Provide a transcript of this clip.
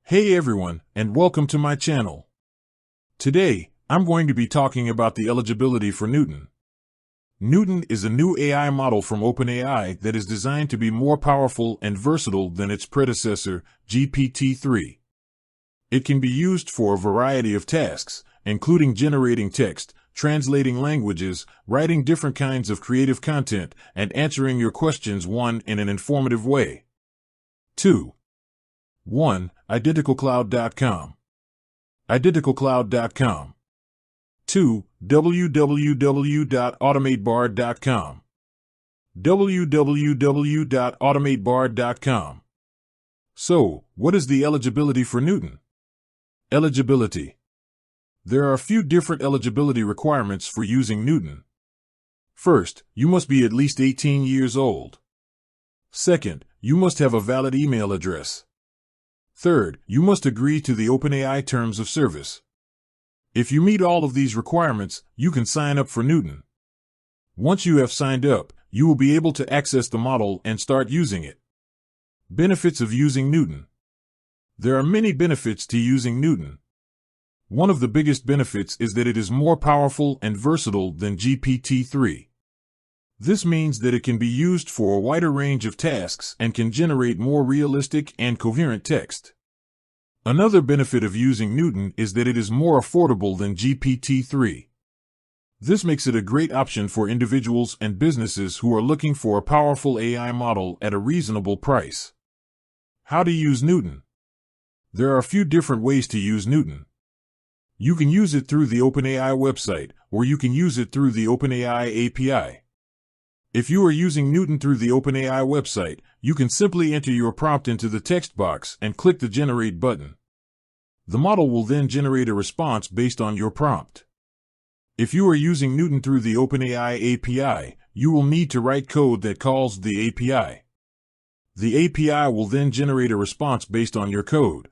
Hey everyone, and welcome to my channel. Today, I'm going to be talking about the eligibility for Newton. Newton is a new AI model from OpenAI that is designed to be more powerful and versatile than its predecessor, GPT-3. It can be used for a variety of tasks, including generating text, translating languages, writing different kinds of creative content, and answering your questions in an informative way. 2. 1. Identicalcloud.com. Identicalcloud.com. 2. www.automatebar.com. www.automatebar.com. So, what is the eligibility for Newton? Eligibility. There are a few different eligibility requirements for using Newton. First, you must be at least 18 years old. Second, you must have a valid email address. Third, you must agree to the OpenAI terms of service. If you meet all of these requirements, you can sign up for Newton. Once you have signed up, you will be able to access the model and start using it. Benefits of using Newton. There are many benefits to using Newton. One of the biggest benefits is that it is more powerful and versatile than GPT-3. This means that it can be used for a wider range of tasks and can generate more realistic and coherent text. Another benefit of using Newton is that it is more affordable than GPT-3. This makes it a great option for individuals and businesses who are looking for a powerful AI model at a reasonable price. How to use Newton? There are a few different ways to use Newton. You can use it through the OpenAI website, or you can use it through the OpenAI API. If you are using Newton through the OpenAI website, you can simply enter your prompt into the text box and click the Generate button. The model will then generate a response based on your prompt. If you are using Newton through the OpenAI API, you will need to write code that calls the API. The API will then generate a response based on your code.